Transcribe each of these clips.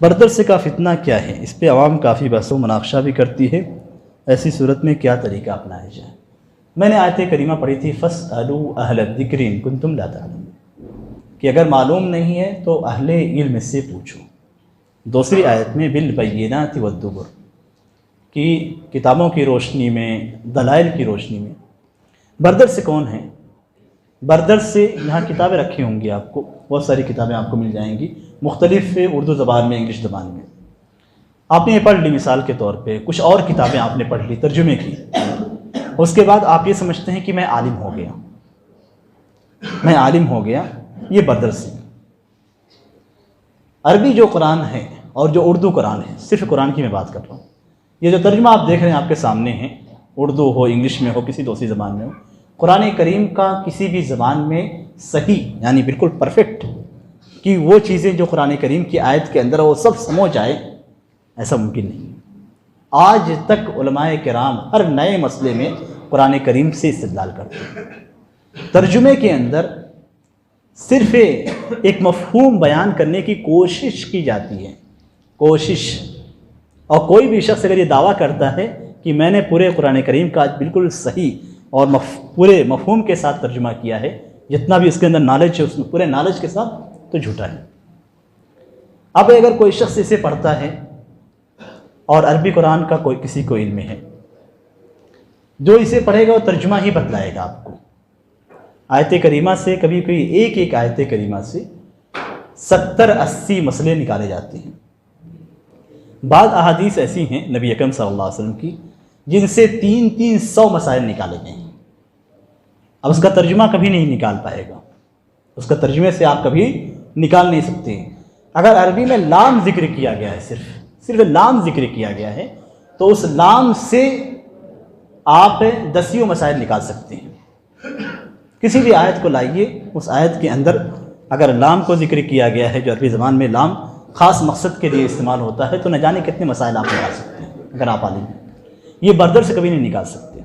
Brothers کا فتنہ کیا ہے؟ اس پہ عوام کافی بحث و مناقشہ بھی کرتی ہے۔ ایسی صورت میں کیا طریقہ اپنایا جائے؟ میں نے آیت کریمہ پڑھی تھی فَاسْأَلُوا أَهْلَ الذِّكْرِ إِن كُنتُمْ لَا تَعْلَمُونَ، کہ اگر معلوم نہیں ہے تو اہل علم سے پوچھو۔ دوسری آیت میں بِالْبَيِّنَاتِ وَالزُّبُرِ، کہ کتابوں کی روشنی میں، دلائل کی روشنی میں۔ بردرس کون ہیں؟ بردرس سے یہاں کتابیں رکھی ہوں گی، آپ کو بہت ساری کتابیں آپ کو مل جائیں گی مختلف اردو زبان میں، انگلش زبان میں۔ آپ نے یہ پڑھ لی مثال کے طور پہ، کچھ اور کتابیں آپ نے پڑھ لی، ترجمے کی، اس کے بعد آپ یہ سمجھتے ہیں کہ میں عالم ہو گیا، میں عالم ہو گیا، یہ بردرس ہے۔ عربی جو قرآن ہے اور جو اردو قرآن ہے، صرف قرآن کی میں بات کر رہا ہوں، یہ جو ترجمہ آپ دیکھ رہے ہیں آپ کے سامنے ہیں، اردو ہو، انگلش میں ہو، کسی دوسری زبان میں ہو، قرآن کریم کا کسی بھی زبان میں صحیح یعنی بالکل پرفیکٹ کہ وہ چیزیں جو قرآن کریم کی آیت کے اندر وہ سب سمجھ جائے، ایسا ممکن نہیں۔ آج تک علماء کرام ہر نئے مسئلے میں قرآن کریم سے استدلال کرتے ہیں۔ ترجمے کے اندر صرف ایک مفہوم بیان کرنے کی کوشش کی جاتی ہے، کوشش، اور کوئی بھی شخص اگر یہ دعویٰ کرتا ہے کہ میں نے پورے قرآن کریم کا بالکل صحیح اور پورے مفہوم کے ساتھ ترجمہ کیا ہے، جتنا بھی اس کے اندر نالج ہے اس میں پورے نالج کے ساتھ، تو جھوٹا ہے۔ اب اگر کوئی شخص اسے پڑھتا ہے اور عربی قرآن کا کوئی کسی کو علم ہے، جو اسے پڑھے گا وہ ترجمہ ہی بتلائے گا آپ کو۔ آیت کریمہ سے کبھی کوئی ایک آیت کریمہ سے 70-80 مسئلے نکالے جاتے ہیں۔ بعض احادیث ایسی ہیں نبی اکرم صلی اللہ علیہ وسلم کی جن سے 300 مسائل نکالے گئے ہیں۔ اب اس کا ترجمہ کبھی نہیں نکال پائے گا، اس کا ترجمے سے آپ کبھی نکال نہیں سکتے۔ اگر عربی میں لام ذکر کیا گیا ہے، صرف لام ذکر کیا گیا ہے، تو اس لام سے آپ 10 مسائل نکال سکتے ہیں۔ کسی بھی آیت کو لائیے، اس آیت کے اندر اگر لام کو ذکر کیا گیا ہے، جو عربی زبان میں لام خاص مقصد کے لیے استعمال ہوتا ہے، تو نہ جانے کتنے مسائل آپ نکال سکتے ہیں اگر آپ عالم ہیں۔ یہ بردر سے کبھی نہیں نکال سکتے۔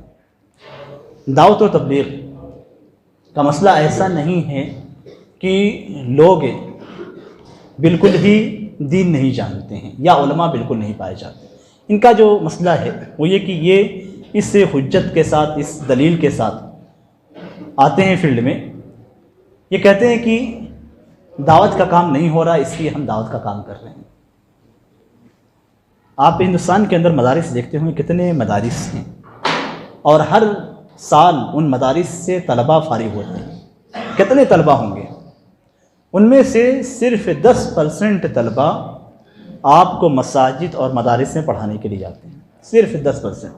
دعوت و تبلیغ کا مسئلہ ایسا نہیں ہے کہ لوگ بالکل ہی دین نہیں جانتے ہیں یا علماء بالکل نہیں پائے جاتے۔ ان کا جو مسئلہ ہے وہ یہ کہ یہ اس حجت کے ساتھ، اس دلیل کے ساتھ آتے ہیں فیلڈ میں، یہ کہتے ہیں کہ دعوت کا کام نہیں ہو رہا، اس لیے ہم دعوت کا کام کر رہے ہیں۔ آپ ہندوستان کے اندر مدارس دیکھتے ہوں گے، کتنے مدارس ہیں، اور ہر سال ان مدارس سے طلباء فارغ ہوتے ہیں۔ کتنے طلباء ہوں گے؟ ان میں سے صرف 10% طلباء آپ کو مساجد اور مدارس میں پڑھانے کے لیے جاتے ہیں، صرف 10%۔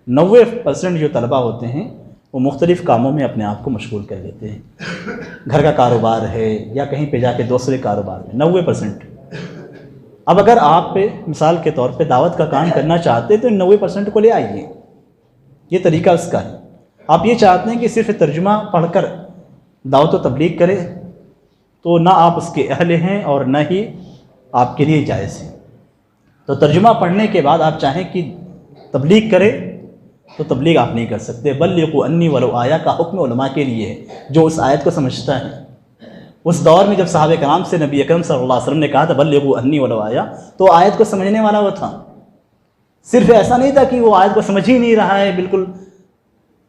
90% جو طلباء ہوتے ہیں وہ مختلف کاموں میں اپنے آپ کو مشغول کر لیتے ہیں، گھر کا کاروبار ہے یا کہیں پہ جا کے دوسرے کاروبار میں، 90%۔ اب اگر آپ مثال کے طور پہ دعوت کا کام کرنا چاہتے ہیں تو 90% کو لے آئیے، یہ طریقہ اس کا ہے۔ آپ یہ چاہتے ہیں کہ صرف ترجمہ پڑھ کر دعوت و تبلیغ کرے، تو نہ آپ اس کے اہل ہیں اور نہ ہی آپ کے لیے جائز ہے۔ تو ترجمہ پڑھنے کے بعد آپ چاہیں کہ تبلیغ کرے تو تبلیغ آپ نہیں کر سکتے۔ بلغوا انی ولو آیا کا حکم علماء کے لیے ہے، جو اس آیت کو سمجھتا ہے۔ اس دور میں جب صحابہ کرام سے نبی اکرم صلی اللہ علیہ وسلم نے کہا تھا بلغوا انی ولو آیا، تو آیت کو سمجھنے والا وہ تھا، صرف ایسا نہیں تھا کہ وہ آیت کو سمجھ ہی نہیں رہا ہے بالکل۔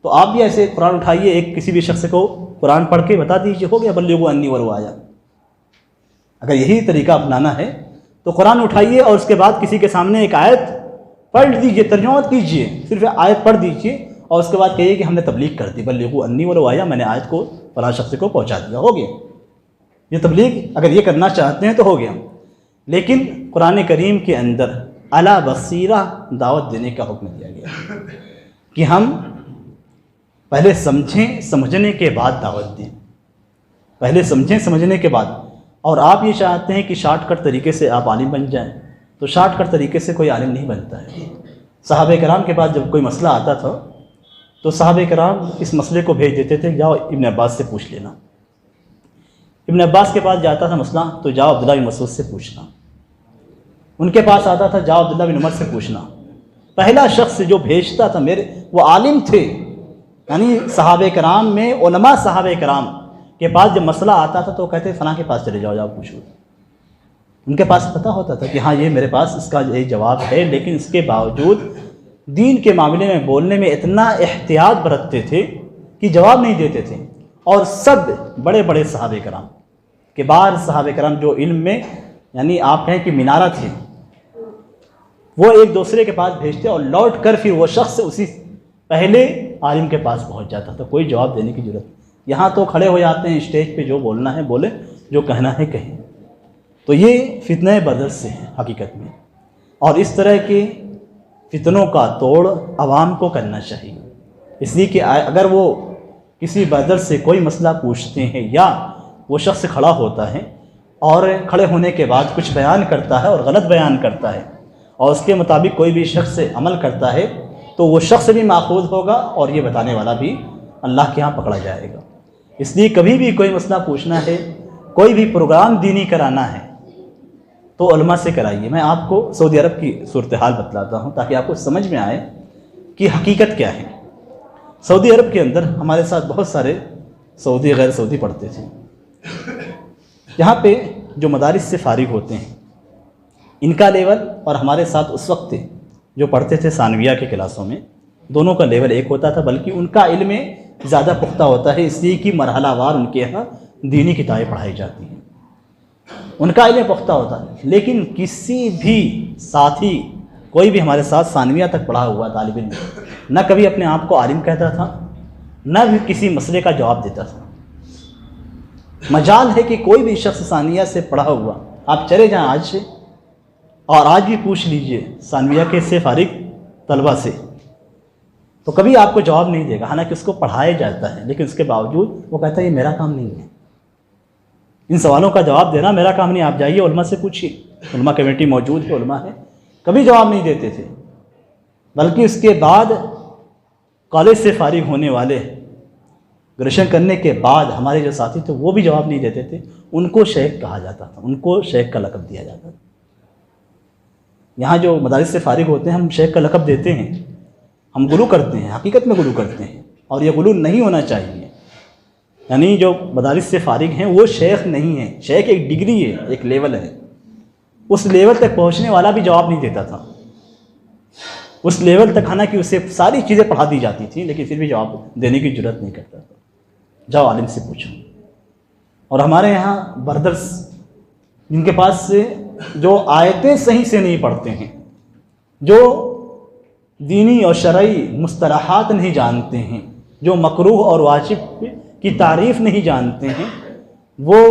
تو آپ بھی ایسے قرآن اٹھائیے، ایک کسی بھی شخص کو قرآن پڑھ کے بتا دیجیے، ہو گیا بلغوا انی ولو آیا۔ اگر یہی طریقہ اپنانا ہے تو قرآن اٹھائیے اور اس کے بعد کسی کے سامنے ایک آیت پڑھ دیجیے، ترجمہ مت کیجیے، صرف آیت پڑھ دیجیے اور اس کے بعد کہیے کہ ہم نے تبلیغ کر دی، بلغوا انی ولو آیا، میں نے آیت کو فلاں شخص کو پہنچا دیا، ہو گیا۔ یہ تبلیغ اگر یہ کرنا چاہتے ہیں تو ہو گیا۔ لیکن قرآن کریم کے اندر علی بصیرہ دعوت دینے کا حکم دیا گیا کہ ہم پہلے سمجھیں، سمجھنے کے بعد دعوت دیں، پہلے سمجھیں سمجھنے کے بعد۔ اور آپ یہ چاہتے ہیں کہ شارٹ کٹ طریقے سے آپ عالم بن جائیں، تو شارٹ کٹ طریقے سے کوئی عالم نہیں بنتا ہے۔ صحابہ کرام کے پاس جب کوئی مسئلہ آتا تھا تو صحابہ کرام اس مسئلے کو بھیج دیتے تھے، جاؤ ابن عباس سے پوچھ لینا۔ ابن عباس کے پاس جاتا تھا مسئلہ تو جاؤ عبداللہ بن مسعود سے پوچھنا، ان کے پاس آتا تھا جاؤ عبداللہ بن عمر سے پوچھنا۔ پہلا شخص جو بھیجتا تھا وہ عالم تھے، یعنی صحابہ کرام میں علماء صحابہ کرام کے پاس جب مسئلہ آتا تھا تو کہتے فلاں کے پاس چلے جاؤ، جاؤ پوچھو۔ ان کے پاس پتہ ہوتا تھا کہ ہاں یہ میرے پاس اس کا یہ جواب ہے، لیکن اس کے باوجود دین کے معاملے میں بولنے میں اتنا احتیاط برتتے تھے کہ جواب نہیں دیتے تھے۔ اور سب بڑے بڑے صحابہ کرام، کبار صحابہ کرام جو علم میں یعنی آپ کہیں کہ مینارہ تھے، وہ ایک دوسرے کے پاس بھیجتے اور لوٹ کر پھر وہ شخص اسی پہلے عالم کے پاس پہنچ جاتا تھا، کوئی جواب دینے کی ضرورت نہیں۔ یہاں تو کھڑے ہو جاتے ہیں اسٹیج پہ، جو بولنا ہے بولے، جو کہنا ہے کہیں۔ تو یہ فتنہ بردر سے ہے حقیقت میں، اور اس طرح کے فتنوں کا توڑ عوام کو کرنا چاہیے، اس لیے کہ اگر وہ کسی بردر سے کوئی مسئلہ پوچھتے ہیں یا وہ شخص کھڑا ہوتا ہے اور کھڑے ہونے کے بعد کچھ بیان کرتا ہے اور غلط بیان کرتا ہے اور اس کے مطابق کوئی بھی شخص عمل کرتا ہے تو وہ شخص بھی ماخوذ ہوگا اور یہ بتانے والا بھی اللہ کے ہاں پکڑا جائے گا۔ اس لیے کبھی بھی کوئی مسئلہ پوچھنا ہے، کوئی بھی پروگرام دینی کرانا ہے تو علماء سے کرائیے۔ میں آپ کو سعودی عرب کی صورتحال بتلاتا ہوں تاکہ آپ کو سمجھ میں آئے کہ حقیقت کیا ہے۔ سعودی عرب کے اندر ہمارے ساتھ بہت سارے سعودی غیر سعودی پڑھتے تھے۔ یہاں پہ جو مدارس سے فارغ ہوتے ہیں، ان کا لیول اور ہمارے ساتھ اس وقت جو پڑھتے تھے ثانویہ کے کلاسوں میں، دونوں کا لیول ایک ہوتا تھا، بلکہ ان کا علم زیادہ پختہ ہوتا ہے، اس لیے کہ مرحلہ وار ان کے یہاں دینی کتابیں پڑھائی جاتی ہیں، ان کا علم پختہ ہوتا ہے۔ لیکن کسی بھی ساتھی، کوئی بھی ہمارے ساتھ ثانویہ تک پڑھا ہوا طالب علم نہ کبھی اپنے آپ کو عالم کہتا تھا، نہ بھی کسی مسئلے کا جواب دیتا تھا۔ مجال ہے کہ کوئی بھی شخص ثانویہ سے پڑھا ہوا، آپ چلے جائیں آج سے اور آج بھی پوچھ لیجئے ثانویہ کے سے فارغ طلبہ سے، تو کبھی آپ کو جواب نہیں دے گا، حالانکہ اس کو پڑھایا جاتا ہے، لیکن اس کے باوجود وہ کہتا ہے یہ میرا کام نہیں ہے، ان سوالوں کا جواب دینا میرا کام نہیں، آپ جائیے علماء سے پوچھیے، علماء کمیٹی موجود ہے، علماء ہے، کبھی جواب نہیں دیتے تھے۔ بلکہ اس کے بعد کالج سے فارغ ہونے والے، گریجویشن کرنے کے بعد ہمارے جو ساتھی تھے وہ بھی جواب نہیں دیتے تھے، ان کو شیخ کہا جاتا تھا، ان کو شیخ کا لقب دیا جاتا تھا۔ یہاں جو مدارس سے فارغ ہوتے ہیں ہم شیخ کا لقب دیتے ہیں، ہم غلو کرتے ہیں، حقیقت میں غلو کرتے ہیں، اور یہ غلو نہیں ہونا چاہیے۔ یعنی جو مدارس سے فارغ ہیں وہ شیخ نہیں ہیں، شیخ ایک ڈگری ہے، ایک لیول ہے، اس لیول تک پہنچنے والا بھی جواب نہیں دیتا تھا، اس لیول تک حالانکہ اسے ساری چیزیں پڑھا دی جاتی تھیں لیکن پھر بھی جواب دینے کی جرات نہیں کرتا تھا۔ جاؤ عالم سے پوچھو۔ اور ہمارے یہاں بردرس جن کے پاس سے جو آیتیں صحیح سے نہیں پڑھتے ہیں، جو دینی اور شرعی مصطلحات نہیں جانتے ہیں، جو مکروہ اور واجب کی تعریف نہیں جانتے ہیں، وہ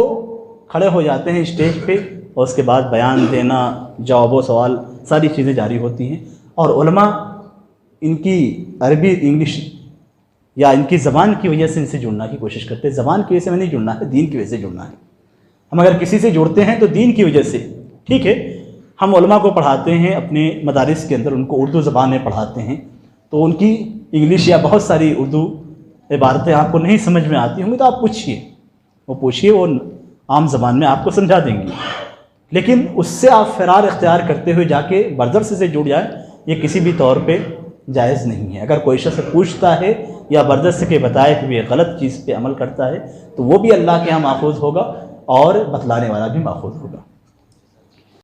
کھڑے ہو جاتے ہیں اسٹیج پہ اور اس کے بعد بیان دینا، جواب و سوال، ساری چیزیں جاری ہوتی ہیں، اور علماء ان کی عربی انگلش یا ان کی زبان کی وجہ سے ان سے جڑنا کی کوشش کرتے ہیں۔ زبان کی وجہ سے میں نہیں جڑنا ہے، دین کی وجہ سے جڑنا ہے۔ ہم اگر کسی سے جڑتے ہیں تو دین کی وجہ سے، ٹھیک ہے، ہم علماء کو پڑھاتے ہیں اپنے مدارس کے اندر، ان کو اردو زبان میں پڑھاتے ہیں، تو ان کی انگلش یا بہت ساری اردو عبارتیں آپ کو نہیں سمجھ میں آتی ہوں گی تو آپ پوچھیے، وہ عام زبان میں آپ کو سمجھا دیں گی۔ لیکن اس سے آپ فرار اختیار کرتے ہوئے جا کے بردرس سے جڑ جائیں، یہ کسی بھی طور پہ جائز نہیں ہے۔ اگر کوئی شخص پوچھتا ہے یا بردرس کے بتائے کہ وہ غلط چیز پہ عمل کرتا ہے تو وہ بھی اللہ کے ہاں محفوظ ہوگا اور بتلانے والا بھی محفوظ ہوگا۔